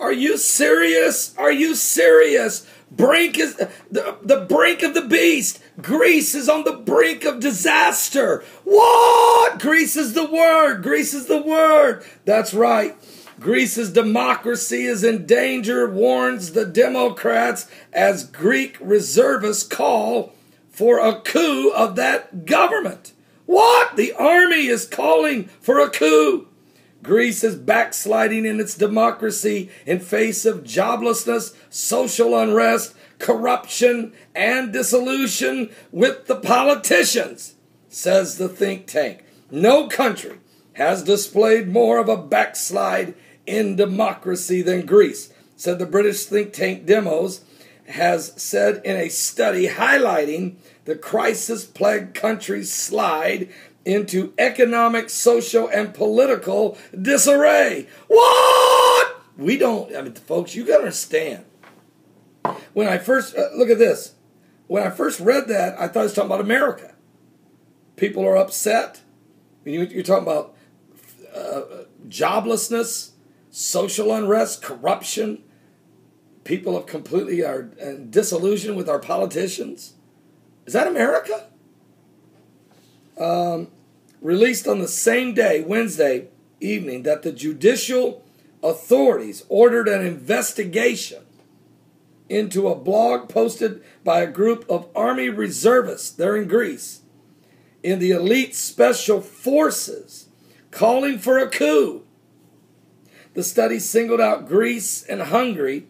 Are you serious? Are you serious? Brink is the brink of the beast. Greece is on the brink of disaster. What? Greece is the word. Greece is the word. That's right. Greece's democracy is in danger, warns the Democrats as Greek reservists call for a coup of that government. What? The army is calling for a coup. Greece is backsliding in its democracy in face of joblessness, social unrest, corruption, and disillusion with the politicians, says the think tank. No country has displayed more of a backslide in democracy than Greece, said the British think tank Demos, has said in a study highlighting the crisis-plagued country's slide into economic, social, and political disarray. What? Folks, you got to understand. When I first, look at this. When I first read that, I thought it was talking about America. People are upset. You're talking about joblessness, social unrest, corruption. People have completely are disillusioned with our politicians. Is that America? Released on the same day, Wednesday evening, that the judicial authorities ordered an investigation into a blog posted by a group of army reservists there in Greece in the elite special forces calling for a coup. The study singled out Greece and Hungary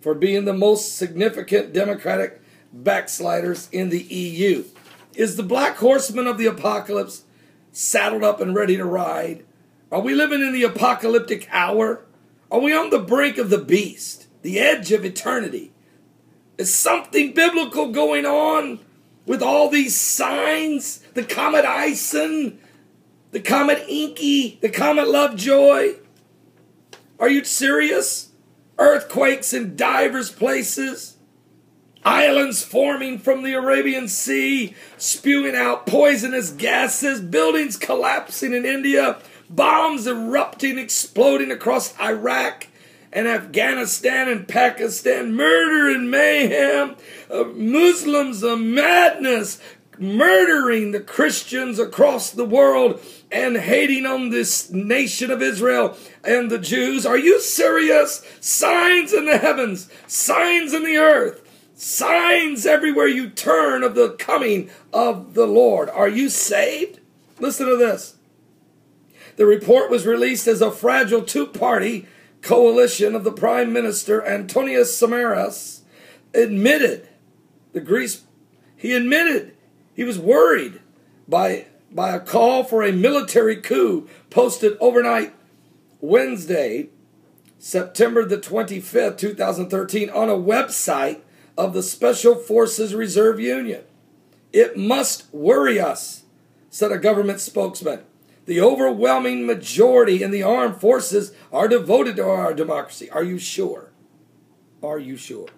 for being the most significant democratic backsliders in the EU. Is the black horseman of the apocalypse saddled up and ready to ride? Are we living in the apocalyptic hour? Are we on the brink of the beast, the edge of eternity? Is something biblical going on with all these signs? The comet Ison, the comet Inky, the comet Lovejoy. Are you serious? Earthquakes in divers places. Islands forming from the Arabian Sea, spewing out poisonous gases, buildings collapsing in India, bombs erupting, exploding across Iraq and Afghanistan and Pakistan, murder and mayhem, Muslims of madness, murdering the Christians across the world and hating on this nation of Israel and the Jews. Are you serious? Signs in the heavens, signs in the earth. Signs everywhere you turn of the coming of the Lord. Are you saved? Listen to this. The report was released as a fragile two-party coalition of the Prime Minister Antonios Samaras admitted he was worried by a call for a military coup posted overnight Wednesday, September the 25th, 2013 on a website of the Special Forces Reserve Union. It must worry us, said a government spokesman. The overwhelming majority in the armed forces are devoted to our democracy. Are you sure? Are you sure?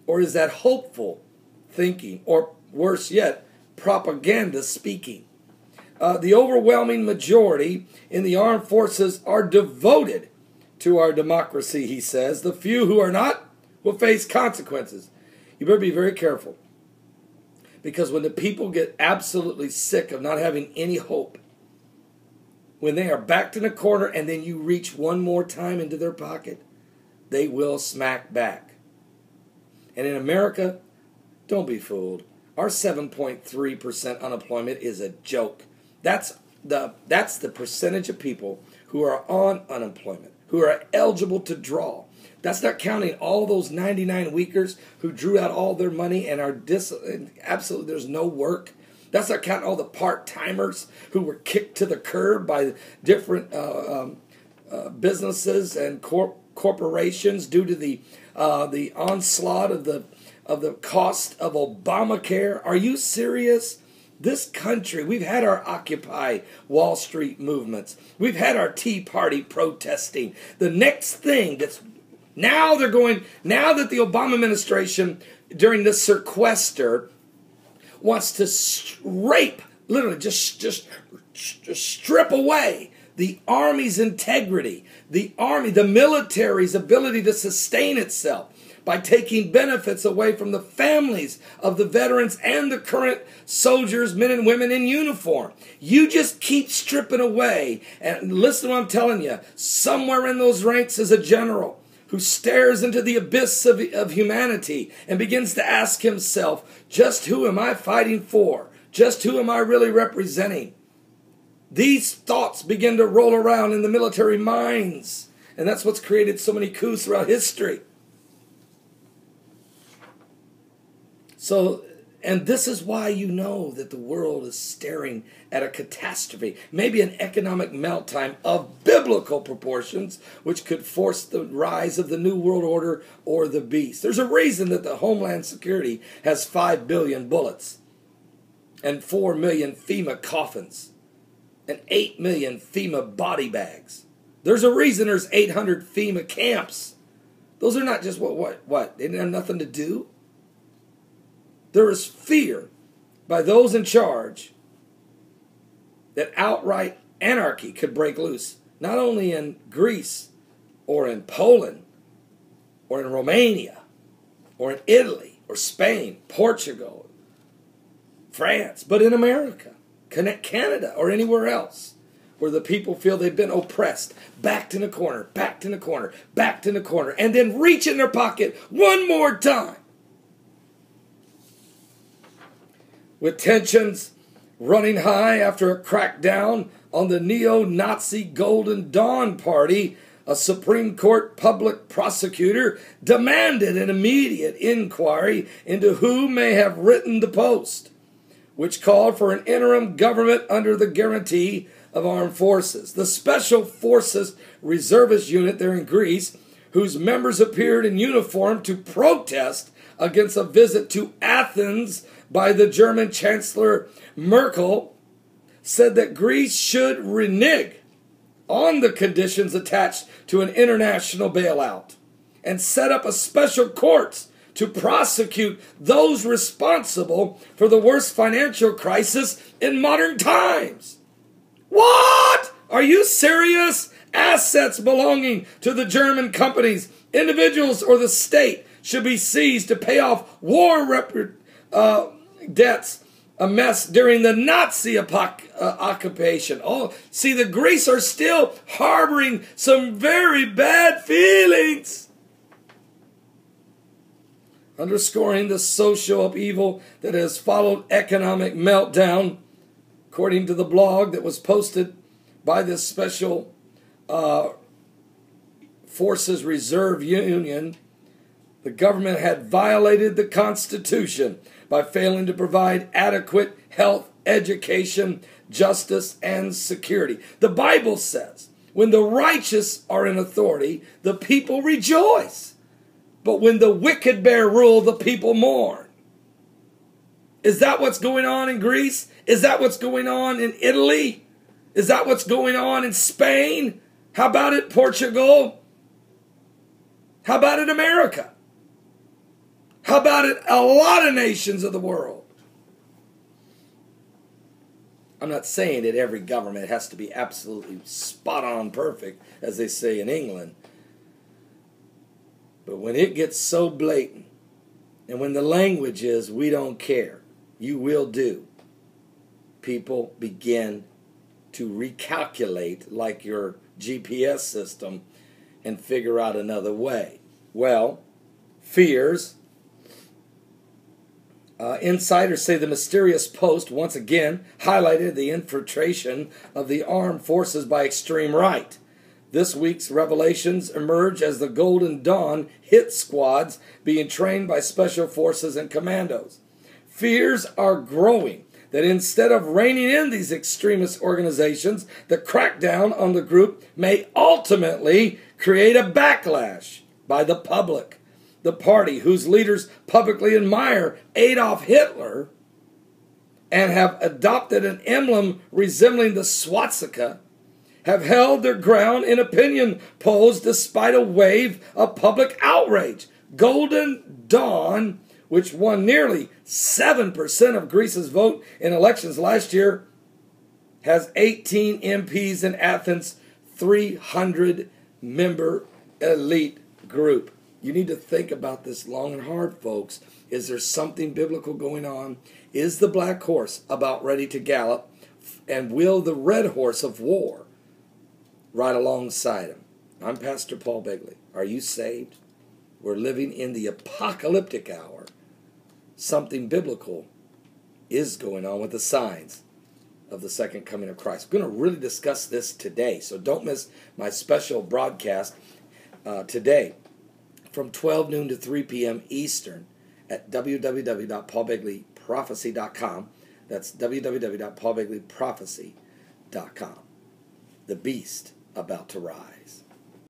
Or is that hopeful thinking, or worse yet, propaganda speaking? The overwhelming majority in the armed forces are devoted to our democracy, he says. The few who are not will face consequences. You better be very careful. Because when the people get absolutely sick of not having any hope, when they are backed in a corner and then you reach one more time into their pocket, they will smack back. And in America, don't be fooled. Our 7.3% unemployment is a joke. That's the percentage of people who are on unemployment, who are eligible to draw. That's not counting all those 99 weekers who drew out all their money and are absolutely there's no work. That's not counting all the part-timers who were kicked to the curb by different businesses and corporations due to the onslaught of the cost of Obamacare. Are you serious? This country, we've had our Occupy Wall Street movements. We've had our Tea Party protesting. The next thing that's now that the Obama administration during this sequester wants to rape, literally just strip away the army's integrity, the military's ability to sustain itself by taking benefits away from the families of the veterans and the current soldiers, men and women in uniform. You just keep stripping away. And listen to what I'm telling you. Somewhere in those ranks is a general who stares into the abyss of humanity and begins to ask himself, just who am I fighting for? Just who am I really representing? These thoughts begin to roll around in the military minds. And that's what's created so many coups throughout history. So, and this is why you know that the world is staring at a catastrophe, maybe an economic meltdown of biblical proportions, which could force the rise of the New World Order or the beast. There's a reason that the Homeland Security has 5 billion bullets and 4 million FEMA coffins and 8 million FEMA body bags. There's a reason there's 800 FEMA camps. Those are not just what? They didn't have nothing to do. There is fear by those in charge that outright anarchy could break loose, not only in Greece or in Poland or in Romania or in Italy or Spain, Portugal, France, but in America, Canada, or anywhere else where the people feel they've been oppressed, backed in a corner, backed in a corner, backed in a corner, and then reach in their pocket one more time. With tensions running high after a crackdown on the neo-Nazi Golden Dawn Party, a Supreme Court public prosecutor demanded an immediate inquiry into who may have written the post, which called for an interim government under the guarantee of armed forces. The Special Forces Reservist Unit there in Greece, whose members appeared in uniform to protest against a visit to Athens by the German Chancellor Merkel, said that Greece should renege on the conditions attached to an international bailout and set up a special court to prosecute those responsible for the worst financial crisis in modern times. What? Are you serious? Assets belonging to the German companies, individuals, or the state should be seized to pay off war debts amassed during the Nazi occupation. Oh, see, the Greeks are still harboring some very bad feelings, underscoring the social upheaval that has followed economic meltdown. According to the blog that was posted by this Special Forces Reserve Union, the government had violated the Constitution by failing to provide adequate health, education, justice, and security. The Bible says, when the righteous are in authority, the people rejoice. But when the wicked bear rule, the people mourn. Is that what's going on in Greece? Is that what's going on in Italy? Is that what's going on in Spain? How about it, Portugal? How about it, America? How about it, a lot of nations of the world? I'm not saying that every government has to be absolutely spot on perfect, as they say in England. But when it gets so blatant, and when the language is, we don't care, you will do, people begin to recalculate like your GPS system and figure out another way. Well, fears. Insiders say the mysterious post once again highlighted the infiltration of the armed forces by extreme right. This week's revelations emerge as the Golden Dawn hit squads being trained by special forces and commandos. Fears are growing that instead of reining in these extremist organizations, the crackdown on the group may ultimately create a backlash by the public. The party, whose leaders publicly admire Adolf Hitler and have adopted an emblem resembling the swastika, have held their ground in opinion polls despite a wave of public outrage. Golden Dawn, which won nearly 7% of Greece's vote in elections last year, has 18 MPs in Athens, 300-member elite group. You need to think about this long and hard, folks. Is there something biblical going on? Is the black horse about ready to gallop? And will the red horse of war ride alongside him? I'm Pastor Paul Begley. Are you saved? We're living in the apocalyptic hour. Something biblical is going on with the signs of the second coming of Christ. We're going to really discuss this today, so don't miss my special broadcast today from 12 noon to 3 p.m. Eastern at www.paulbegleyprophecy.com. That's www.paulbegleyprophecy.com. The beast about to rise.